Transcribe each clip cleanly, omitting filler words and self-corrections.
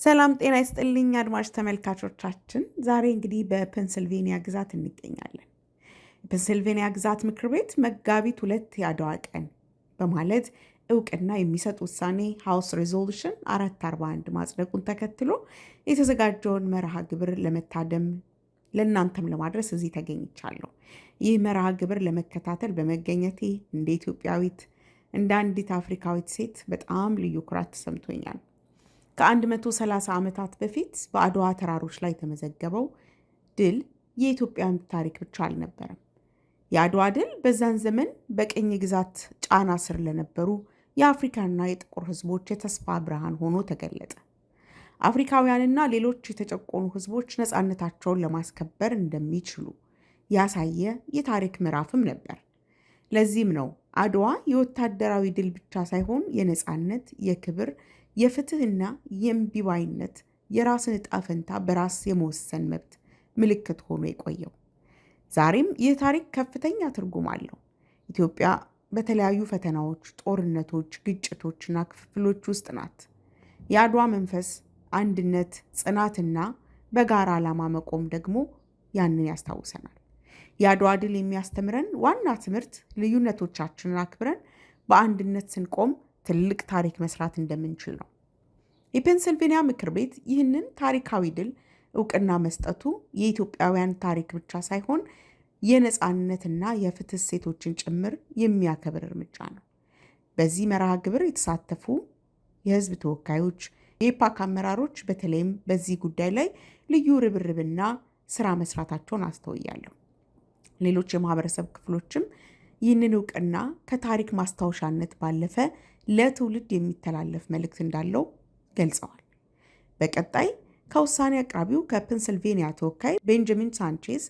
ሰላም ጤና ይስጥልኝ አድማጭ ተመልካቾቻችን ዛሬ እንግዲህ በፔንሲልቬኒያ ግዛት እንገኛለን። የፔንሲልቬኒያ ግዛት ምክር ቤት መጋቢት 2 የአድዋ ቀን በማለት እውቅና የሚሰጥ ውሳኔ ሃውስ ሬዞሉሽን 441 ማጽደቁን ተከትሎ የተዘጋጀውን መርሃ ግብር ለመታደም ለእናንተም ለማድረስ እዚህ ተገኝቻለሁ። ይህ መርሃ ግብር ለመከታተል በመገኘቴ እንደ ኢትዮጵያዊት እንደ አንዲት አፍሪካዊት ሴት በጣም ልዩ ኩራት ተሰምቶኛል። ከ130 ዓመታት በፊት በአድዋ ተራሮች ላይ የተመዘገበው ድል የኢትዮጵያን ታሪክ ብቻ አልነበረም። የአድዋ ድል በዛን ዘመን በቅኝ ግዛት ጫና ስር ለነበሩ የአፍሪካና የጥቁር ሕዝቦች የተስፋ ብርሃን ሆኖ ተገለጠ። አፍሪካውያንና ሌሎች የተጨቆኑ ሕዝቦች ነፃነታቸውን ለማስከበር እንደሚችሉ ያሳየ የታሪክ ምዕራፍም ነበር። ለዚህም ነው አድዋ የወታደራዊ ድል ብቻ ሳይሆን የነፃነት፣ የክብር፣ የፍትህና የእምቢባይነት የራስን ዕጣ ፈንታ በራስ የመወሰን መብት ምልክት ሆኖ የቆየው። ዛሬም ይህ ታሪክ ከፍተኛ ትርጉም አለው። ኢትዮጵያ በተለያዩ ፈተናዎች፣ ጦርነቶች፣ ግጭቶችና ክፍፍሎች ውስጥ ናት። የአድዋ መንፈስ አንድነት፣ ጽናትና በጋራ ዓላማ መቆም ደግሞ ያንን ያስታውሰናል። የአድዋ ድል የሚያስተምረን ዋና ትምህርት ልዩነቶቻችንን አክብረን በአንድነት ስንቆም ትልቅ ታሪክ መስራት እንደምንችል ነው። የፔንሲልቬኒያ ምክር ቤት ይህንን ታሪካዊ ድል እውቅና መስጠቱ የኢትዮጵያውያን ታሪክ ብቻ ሳይሆን የነፃነትና የፍትህ እሴቶችን ጭምር የሚያከብር እርምጃ ነው። በዚህ መርሃ ግብር የተሳተፉ የህዝብ ተወካዮች፣ የኢፓክ አመራሮች በተለይም በዚህ ጉዳይ ላይ ልዩ ርብርብና ስራ መስራታቸውን አስተውያለሁ። ሌሎች የማህበረሰብ ክፍሎችም ይህንን እውቅና ከታሪክ ማስታወሻነት ባለፈ ለትውልድ የሚተላለፍ መልእክት እንዳለው ገልጸዋል። በቀጣይ ከውሳኔ አቅራቢው ከፔንሲልቬኒያ ተወካይ ቤንጃሚን ሳንቼዝ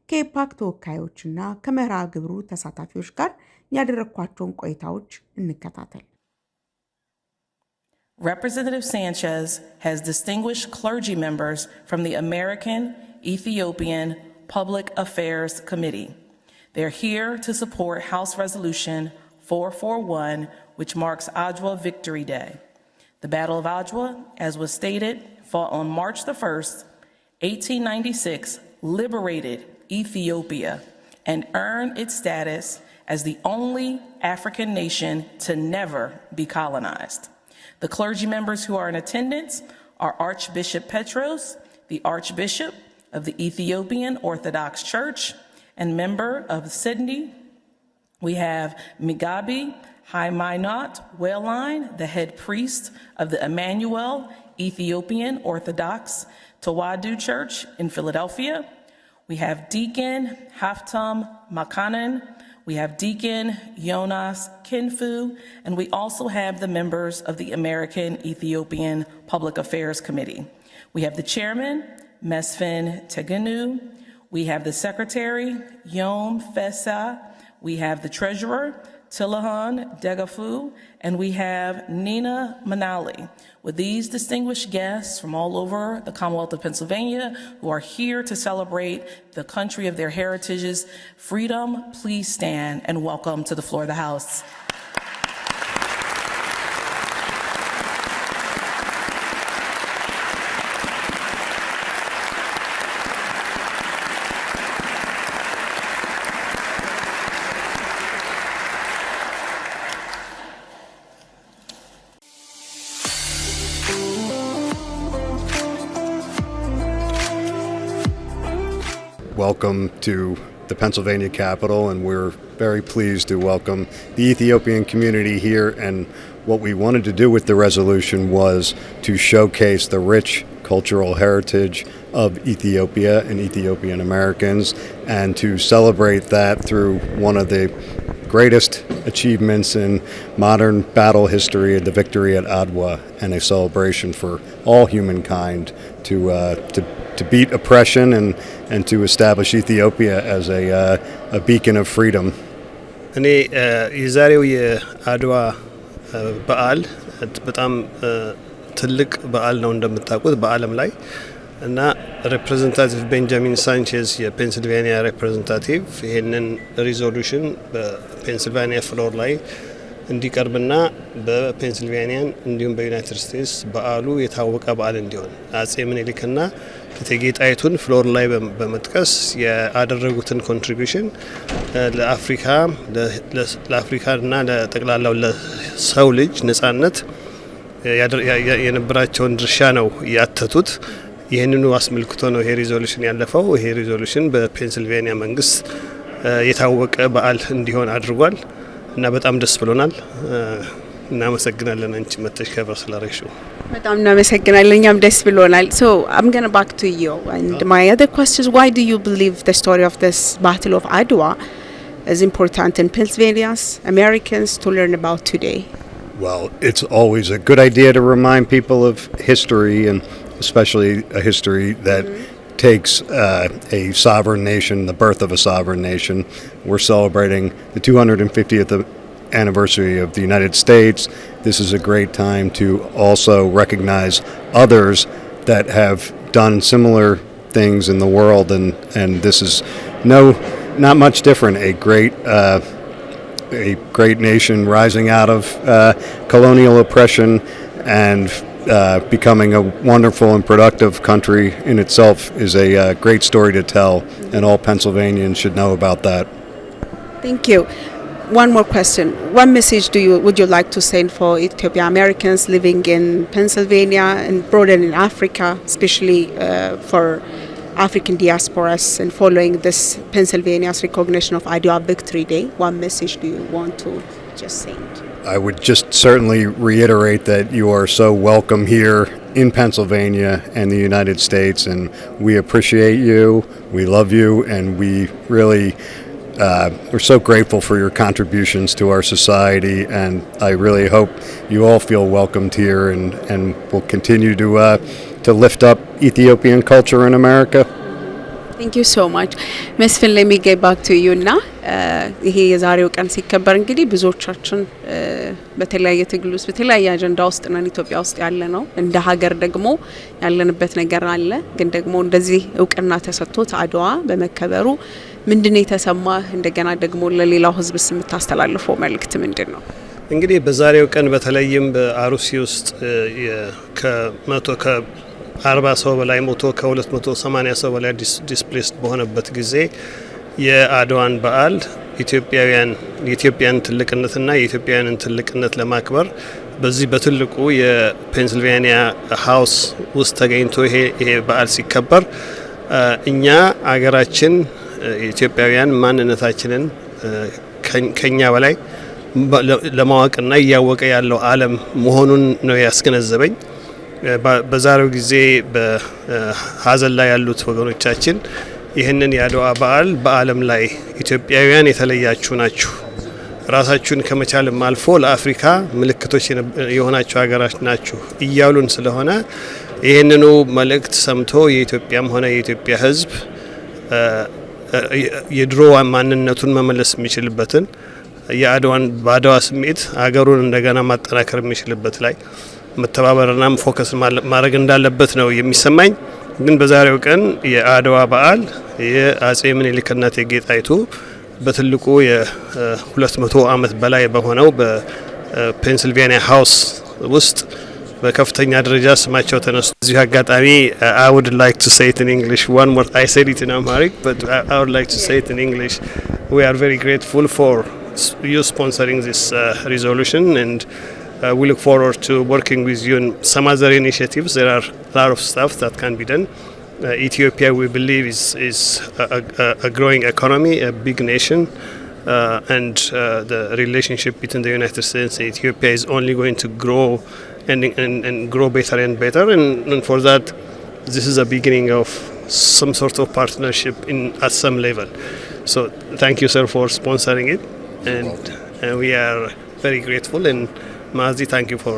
ከኢፓክ ተወካዮችና ከመርሃ ግብሩ ተሳታፊዎች ጋር ያደረኳቸውን ቆይታዎች እንከታተል። Representative Sanchez has distinguished clergy members from the American Ethiopian Public Affairs Committee. They're here to support House Resolution 441, which marks Adwa Victory Day. The Battle of Adwa, as was stated, fought on March the 1st, 1896, liberated Ethiopia and earned its status as the only African nation to never be colonized. The clergy members who are in attendance are Archbishop Petros, the Archbishop of the Ethiopian Orthodox Church and member of Sydney. We have Migabi Haiminot Wellline, the head priest of the Emmanuel Ethiopian Orthodox Tawadu Church in Philadelphia. We have Deacon Haftam Makanan. We have Deacon Jonas Kinfu, and we also have the members of the American Ethiopian Public Affairs Committee. We have the chairman, Mesfin Tegenu. We have the secretary, Yom Fessa. We have the treasurer, Tilahan Degafu, and we have Nina Manali. With these distinguished guests from all over the Commonwealth of Pennsylvania who are here to celebrate the country of their heritage's freedom, please stand and welcome to the floor of the House. Welcome to the Pennsylvania Capitol, and we're very pleased to welcome the Ethiopian community here. And what we wanted to do with the resolution was to showcase the rich cultural heritage of Ethiopia and Ethiopian Americans, and to celebrate that through one of the greatest achievements in modern battle history, the victory at Adwa, and a celebration for all humankind to beat oppression and to establish Ethiopia as a beacon of freedom. እኔ የዛሬው የአድዋ በዓል በጣም ትልቅ በዓል ነው እንደምታውቁት በዓለም ላይ እና ሪፕሬዘንታቲቭ ቤንጃሚን ሳንቼዝ የፔንሲልቬኒያ ሪፕሬዘንታቲቭ ይሄንን ሪዞሉሽን በፔንሲልቬኒያ ፍሎር ላይ እንዲቀርብና በፔንሲልቬኒያን እንዲሁም በዩናይትድ ስቴትስ በዓሉ የታወቀ በዓል እንዲሆን አጼ ምኒልክና እቴጌ ጣይቱን ፍሎር ላይ በመጥቀስ ያደረጉትን ኮንትሪቢዩሽን ለአፍሪካና ለጠቅላላው ለሰው ልጅ ነጻነት የነበራቸውን ድርሻ ነው ያተቱት። ይህንኑ አስመልክቶ ነው ይሄ ሪዞሉሽን ያለፈው። ይሄ ሪዞሉሽን በፔንሲልቬኒያ መንግስት የታወቀ በዓል እንዲሆን አድርጓል እና በጣም ደስ ብሎናል። እናመሰግናለን አንቺ መጥተሽ ከበር ስላረግሽው። በጣም እናመሰግናለን። እኛም ደስ ብሎናል። So I'm going to back to you and my other question is, why do you believe the story of this Battle of Adwa is important in Pennsylvanians, Americans to learn about today? Well, it's always a good idea to remind people of history, and especially a history that takes a sovereign nation, the birth of a sovereign nation. We're celebrating the 250th anniversary of the United States. This is a great time to also recognize others that have done similar things in the world, and this is not much different. A great nation rising out of colonial oppression and becoming a wonderful and productive country in itself is a great story to tell, and all Pennsylvanians should know about that. Thank you. One more question. What message would you like to send for Ethiopian Americans living in Pennsylvania and broader in Africa, especially for African diasporas and following this Pennsylvania's recognition of Adwa Victory Day? What message do you want to just send? I would just certainly reiterate that you are so welcome here in Pennsylvania and the United States, and we appreciate you, we love you, and we really we're so grateful for your contributions to our society, and I really hope you all feel welcomed here, and will continue to lift up Ethiopian culture in America. Thank you so much. መስፍን let me get back to you እና ይሄ የዛሬው ቀን ሲከበር እንግዲህ ብዙዎቻችን በተለያየ ትግል ውስጥ በተለያየ አጀንዳ ውስጥ ነን። ኢትዮጵያ ውስጥ ያለ ነው። እንደ ሀገር ደግሞ ያለንበት ነገር አለ። ግን ደግሞ እንደዚህ እውቅና ተሰጥቶት አድዋ በመከበሩ ምንድነው የተሰማህ? እንደገና ደግሞ ለሌላው ህዝብስ የምታስተላልፈው መልእክት ምንድነው? እንግዲህ በዛሬው ቀን በተለይም በአሩሲ ውስጥ ከ40 ሰው በላይ ሞቶ ከ280 ሰው በላይ ዲስፕሌስድ በሆነበት ጊዜ የአድዋን በዓል የኢትዮጵያን ትልቅነትና የኢትዮጵያውያንን ትልቅነት ለማክበር በዚህ በትልቁ የፔንሲልቬኒያ ሃውስ ውስጥ ተገኝቶ ይሄ በዓል ሲከበር እኛ አገራችን ኢትዮጵያውያን ማንነታችንን ከኛ በላይ ለማወቅና እያወቀ ያለው ዓለም መሆኑን ነው ያስገነዘበኝ። በዛሬው ጊዜ በሀዘን ላይ ያሉት ወገኖቻችን ይህንን የአድዋ በዓል በዓለም ላይ ኢትዮጵያውያን የተለያችሁ ናችሁ፣ ራሳችሁን ከመቻልም አልፎ ለአፍሪካ ምልክቶች የሆናችሁ ሀገራት ናችሁ እያሉን ስለሆነ ይህንኑ መልእክት ሰምቶ የኢትዮጵያም ሆነ የኢትዮጵያ ሕዝብ የድሮ ማንነቱን መመለስ የሚችልበትን በአድዋ ስሜት ሀገሩን እንደገና ማጠናከር የሚችልበት ላይ መተባበርና ፎከስ ማድረግ እንዳለበት ነው የሚሰማኝ። ግን በዛሬው ቀን የአድዋ በዓል የአጼ ምኒልክና እቴጌ ጣይቱ በትልቁ የ200 ዓመት በላይ በሆነው በፔንሲልቬኒያ ሃውስ ውስጥ በከፍተኛ ደረጃ ስማቸው ተነስቶ እዚህ አጋጣሚ I would like to say it in English one more. I said it in Amharic, but I would like to say it in English. We are very grateful for you sponsoring this resolution, and we look forward to working with you in some other initiatives. There are a lot of stuff that can be done. Ethiopia, we believe, is a growing economy, a big nation, and the relationship between the United States and Ethiopia is only going to grow and grow better and better. And for that, this is a beginning of some sort of partnership at some level. So thank you, sir, for sponsoring it, and we are very grateful. And Mazi, thank you for.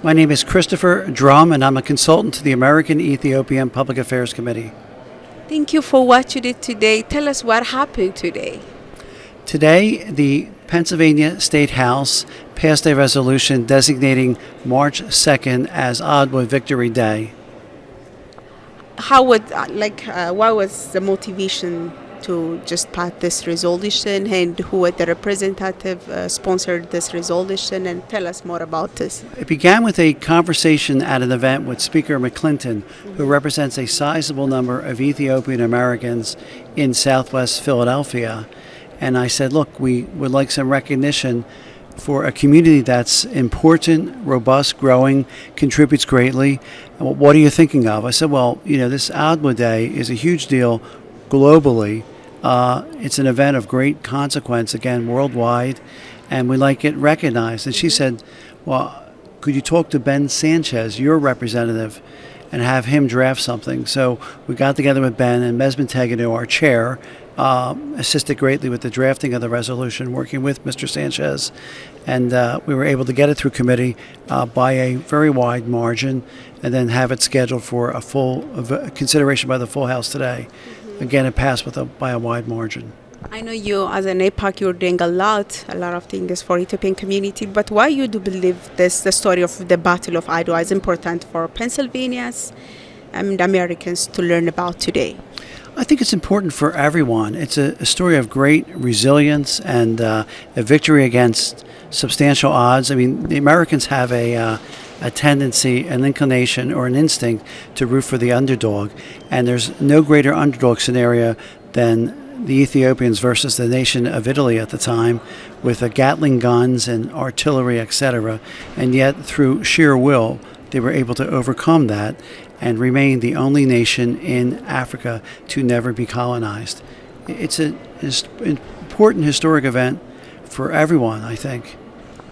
My name is Christopher Drum, and I'm a consultant to the American Ethiopian Public Affairs Committee. Thank you for what you did today. Tell us what happened today. Today, the Pennsylvania State House passed a resolution designating March 2nd as Adwa Victory Day. how would what was the motivation to just pass this resolution, and who were the representative sponsored this resolution, and tell us more about this. It began with a conversation at an event with Speaker McClinton, who represents a sizable number of Ethiopian Americans in Southwest Philadelphia. And I said, look, we would like some recognition for a community that's important, robust, growing, contributes greatly. What are you thinking of? I said, well, this Adwa Day is a huge deal globally. It's an event of great consequence, again, worldwide, and we like it recognized. And she said, well, could you talk to Ben Sanchez, your representative, and have him draft something? So we got together with Ben, and Mesmin Teganu, our chair, assisted greatly with the drafting of the resolution, working with Mr. Sanchez, and we were able to get it through committee by a very wide margin, and then have it scheduled for a full consideration by the full House today. Again, it passed by a wide margin. I know you, as an APAC, you're doing a lot of things for Ethiopian community, but why you do believe the story of the Battle of Adwa is important for Pennsylvanians and Americans to learn about today? I think it's important for everyone. It's a story of great resilience and a victory against substantial odds. I mean, the Americans have a tendency, an inclination, or an instinct to root for the underdog, and there's no greater underdog scenario than the Ethiopians versus the nation of Italy at the time, with Gatling guns and artillery, etc. And yet, through sheer will, they were able to overcome that and remain the only nation in Africa to never be colonized. It's an important historic event for everyone, I think.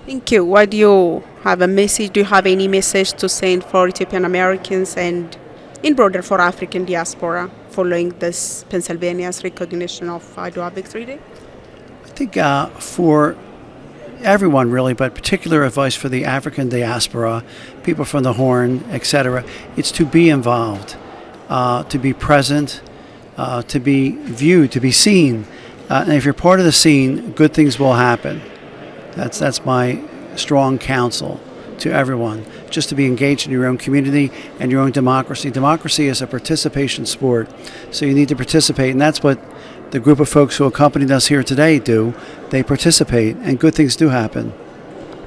Thank you. What do you have a message? Do you have any message to send for Ethiopian Americans and in broader for African diaspora following this Pennsylvania's recognition of Adwa Victory Day? I think for everyone really, but particular advice for the African diaspora, people from the Horn, etc., it's to be involved, to be present, to be viewed, to be seen. And if you're part of the scene, good things will happen. That's my strong counsel to everyone, just to be engaged in your own community and your own democracy. Democracy is a participation sport, so you need to participate, and that's what the group of folks who accompanied us here today do. They participate, and good things do happen.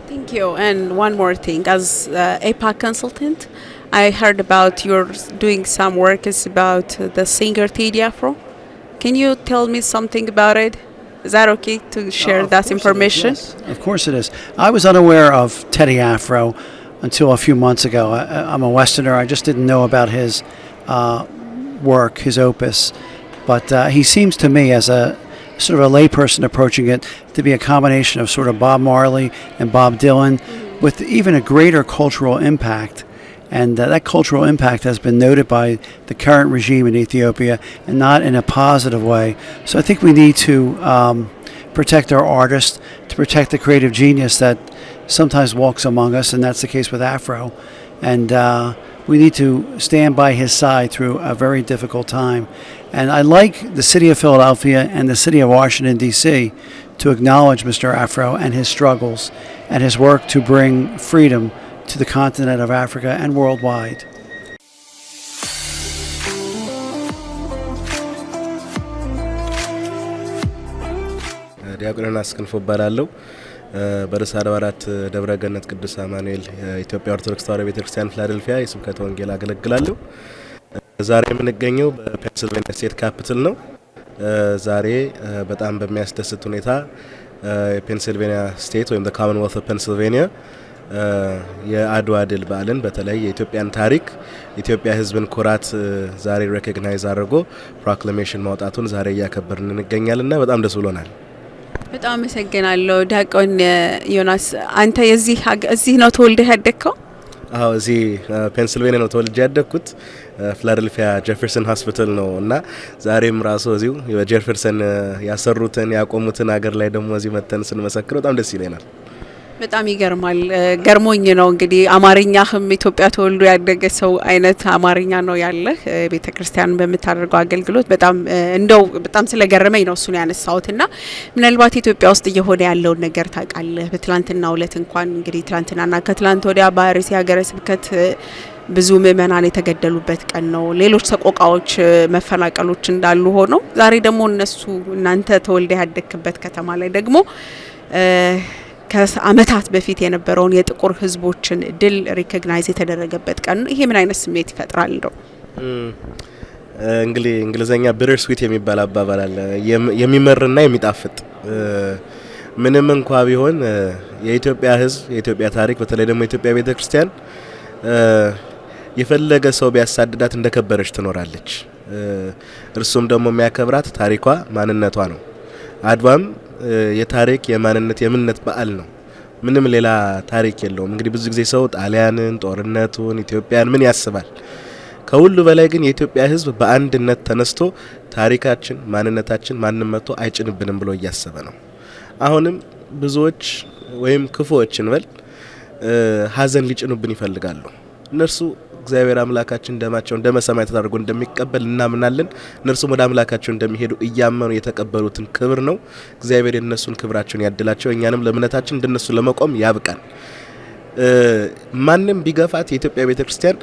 Thank you. And one more thing, as APAC consultant, I heard about you're doing some work is about the singer Teddy Afro. Can you tell me something about it? Is that okay to share that information? Yes. Of course it is. I was unaware of Teddy Afro until a few months ago. I'm a Westerner. I just didn't know about his work, his opus. But he seems to me, as a sort of a layperson approaching it, to be a combination of sort of Bob Marley and Bob Dylan, with even a greater cultural impact. And that cultural impact has been noted by the current regime in Ethiopia, and not in a positive way. So I think we need to protect our artists, to protect the creative genius that sometimes walks among us, and that's the case with Afro. And we need to stand by his side through a very difficult time. And I'd like the city of Philadelphia and the city of Washington, D.C. to acknowledge Mr. Afro and his struggles and his work to bring freedom to the continent of Africa and worldwide. ዲያቆን አስከንፎ እባላለሁ። በርዕሰ አድባራት ደብረ ገነት ቅዱስ አማኑኤል የኢትዮጵያ ኦርቶዶክስ ተዋሕዶ ቤተክርስቲያን ፊላዴልፊያ የስብከተ ወንጌል አገለግላለሁ። ዛሬ የምንገኘው በፔንሲልቬኒያ ስቴት ካፒታል ነው። ዛሬ በጣም በሚያስደስት ሁኔታ የፔንሲልቬኒያ ስቴት ወይም the Commonwealth of Pennsylvania የአድዋ ድል በዓልን በተለይ የኢትዮጵያን ታሪክ ኢትዮጵያ ሕዝብን ኩራት ዛሬ ሪኮግናይዝ አድርጎ ፕሮክላሜሽን ማውጣቱን ዛሬ እያከበርን እንገኛልና በጣም ደስ ብሎናል። በጣም አመሰግናለሁ ዲያቆን ዮናስ። አንተ እዚህ ነው ተወልደህ ያደግከው? አዎ እዚህ ፔንሲልቬኒያ ነው ተወልጄ ያደግኩት። ፊላዴልፊያ ጄፈርሰን ሆስፒታል ነው እና ዛሬም ራሱ እዚሁ የጄፈርሰን ያሰሩትን ያቆሙትን ሀገር ላይ ደግሞ እዚህ መተን ስንመሰክር በጣም ደስ ይለናል። በጣም ይገርማል። ገርሞኝ ነው እንግዲህ አማርኛህም ኢትዮጵያ ተወልዶ ያደገ ሰው አይነት አማርኛ ነው ያለህ። ቤተክርስቲያን በመታደርገው አገልግሎት በጣም ስለገረመኝ ነው እሱን ያነሳሁትና ምናልባት ኢትዮጵያ ውስጥ እየሆነ ያለው ነገር ታውቃለህ። በትላንትናው ዕለት እንኳን እንግዲህ ትላንትናና ከትላንት ወዲያ በአርሲ ሀገረ ስብከት ብዙ ምእመናን የተገደሉበት ቀን ነው። ሌሎች ሰቆቃዎች መፈናቀሎች እንዳሉ ሆነው ዛሬ ደግሞ እነሱ እናንተ ተወልደ ያደክበት ከተማ ላይ ደግሞ ከዓመታት በፊት የነበረውን የጥቁር ህዝቦችን ድል ሪኮግናይዝ የተደረገበት ቀን ነው። ይሄ ምን አይነት ስሜት ይፈጥራል እንደው? እንግሊዘኛ bitter sweet የሚባል አባባል አለ። የሚመርና የሚጣፍጥ ምንም እንኳ ቢሆን የኢትዮጵያ ህዝብ የኢትዮጵያ ታሪክ በተለይ ደግሞ የኢትዮጵያ ቤተክርስቲያን የፈለገ ሰው ቢያሳድዳት እንደከበረች ትኖራለች። እርሱም ደግሞ የሚያከብራት ታሪኳ ማንነቷ ነው። አድዋም የታሪክ የማንነት የምንነት በዓል ነው። ምንም ሌላ ታሪክ የለውም። እንግዲህ ብዙ ጊዜ ሰው ጣሊያንን፣ ጦርነቱን፣ ኢትዮጵያን ምን ያስባል? ከሁሉ በላይ ግን የኢትዮጵያ ህዝብ በአንድነት ተነስቶ ታሪካችን ማንነታችን ማንንም መጥቶ አይጭንብንም ብሎ እያሰበ ነው። አሁንም ብዙዎች ወይም ክፉዎች እንበል ሀዘን ሊጭኑብን ይፈልጋሉ። እነርሱ እግዚአብሔር አምላካችን ደማቸው እንደመሰማይ ተደርጎ እንደሚቀበል እናምናለን። እነርሱም ወደ አምላካቸው እንደሚሄዱ እያመኑ የተቀበሉትን ክብር ነው። እግዚአብሔር የነሱን ክብራቸውን ያድላቸው፣ እኛንም ለእምነታችን እንደነሱ ለመቆም ያብቃን። ማንም ቢገፋት የኢትዮጵያ ቤተክርስቲያን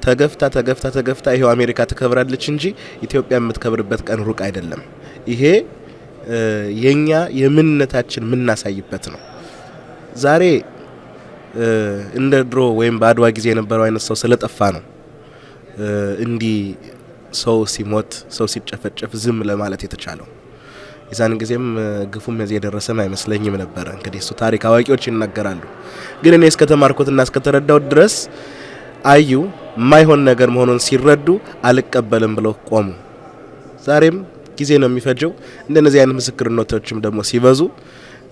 ተገፍታ ይሄው አሜሪካ ተከብራለች እንጂ ኢትዮጵያ የምትከብርበት ቀን ሩቅ አይደለም። ይሄ የኛ የምንነታችን ምናሳይበት ነው። ዛሬ እንደ ድሮ ወይም በአድዋ ጊዜ የነበረው አይነት ሰው ስለጠፋ ነው እንዲህ ሰው ሲሞት ሰው ሲጨፈጨፍ ዝም ለማለት የተቻለው። የዛን ጊዜም ግፉም እዚህ የደረሰም አይመስለኝም ነበር። እንግዲህ እሱ ታሪክ አዋቂዎች ይናገራሉ። ግን እኔ እስከተማርኩትና እስከተረዳው ድረስ አዩ ማይሆን ነገር መሆኑን ሲረዱ አልቀበልም ብለው ቆሙ። ዛሬም ጊዜ ነው የሚፈጀው። እንደነዚህ አይነት ምስክርነቶችም ደግሞ ሲበዙ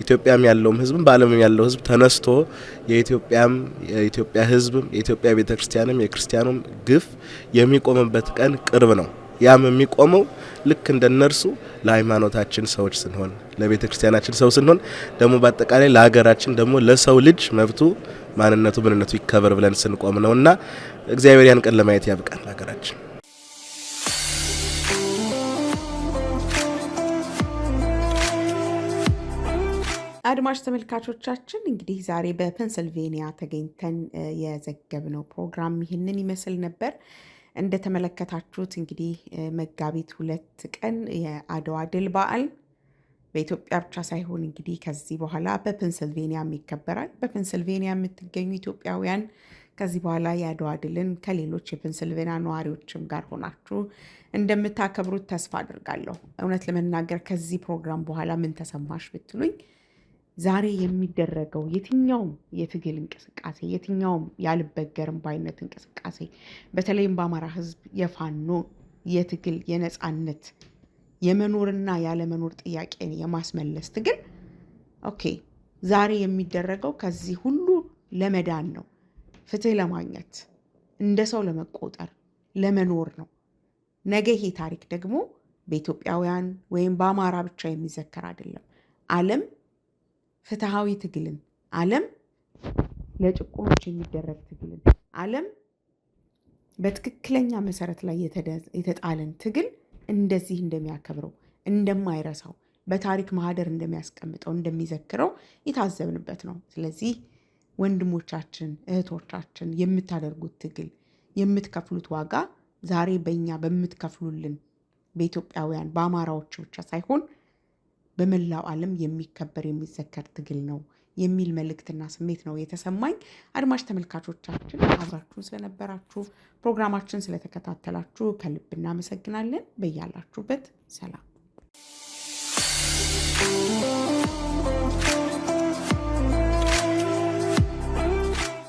ኢትዮጵያም ያለውም ህዝብ በአለምም ያለው ህዝብ ተነስቶ የኢትዮጵያ ህዝብ የኢትዮጵያ ቤተክርስቲያንም የክርስቲያኑም ግፍ የሚቆምበት ቀን ቅርብ ነው። ያም የሚቆመው ልክ እንደነርሱ ለሃይማኖታችን ሰዎች ስንሆን ለቤተክርስቲያናችን ሰው ስንሆን ደግሞ በአጠቃላይ ለሀገራችን ደግሞ ለሰው ልጅ መብቱ ማንነቱ ምንነቱ ይከበር ብለን ስንቆም ነውና እግዚአብሔር ያን ቀን ለማየት ያብቃን ሀገራችን። አድማጭ ተመልካቾቻችን እንግዲህ ዛሬ በፔንሲልቬኒያ ተገኝተን የዘገብነው ፕሮግራም ይህንን ይመስል ነበር። እንደተመለከታችሁት እንግዲህ መጋቢት 2 ቀን የአድዋ ድል በዓል በኢትዮጵያ ብቻ ሳይሆን እንግዲህ ከዚህ በኋላ በፔንሲልቬኒያም ይከበራል። በፔንሲልቬኒያ የምትገኙ ኢትዮጵያውያን ከዚህ በኋላ የአድዋ ድልን ከሌሎች የፔንሲልቬኒያ ነዋሪዎችም ጋር ሆናችሁ እንደምታከብሩት ተስፋ አድርጋለሁ። እውነት ለመናገር ከዚህ ፕሮግራም በኋላ ምን ተሰማሽ ብትሉኝ ዛሬ የሚደረገው የትኛውም የትግል እንቅስቃሴ የትኛውም ያልበገርም ባይነት እንቅስቃሴ በተለይም በአማራ ህዝብ የፋኖ የትግል የነጻነት የመኖርና ያለመኖር ጥያቄን የማስመለስ ትግል ኦኬ ዛሬ የሚደረገው ከዚህ ሁሉ ለመዳን ነው። ፍትህ ለማግኘት እንደ ሰው ለመቆጠር ለመኖር ነው። ነገ ይሄ ታሪክ ደግሞ በኢትዮጵያውያን ወይም በአማራ ብቻ የሚዘከር አይደለም። ዓለም ፍትሃዊ ትግልን ዓለም ለጭቁኖች የሚደረግ ትግልን ዓለም በትክክለኛ መሰረት ላይ የተጣለን ትግል እንደዚህ እንደሚያከብረው እንደማይረሳው በታሪክ ማህደር እንደሚያስቀምጠው እንደሚዘክረው የታዘብንበት ነው። ስለዚህ ወንድሞቻችን እህቶቻችን የምታደርጉት ትግል የምትከፍሉት ዋጋ ዛሬ በእኛ በምትከፍሉልን በኢትዮጵያውያን በአማራዎች ብቻ ሳይሆን በመላው ዓለም የሚከበር የሚዘከር ትግል ነው የሚል መልእክትና ስሜት ነው የተሰማኝ። አድማጭ ተመልካቾቻችን አብራችሁን ስለነበራችሁ ፕሮግራማችን ስለተከታተላችሁ ከልብ እናመሰግናለን። በያላችሁበት ሰላም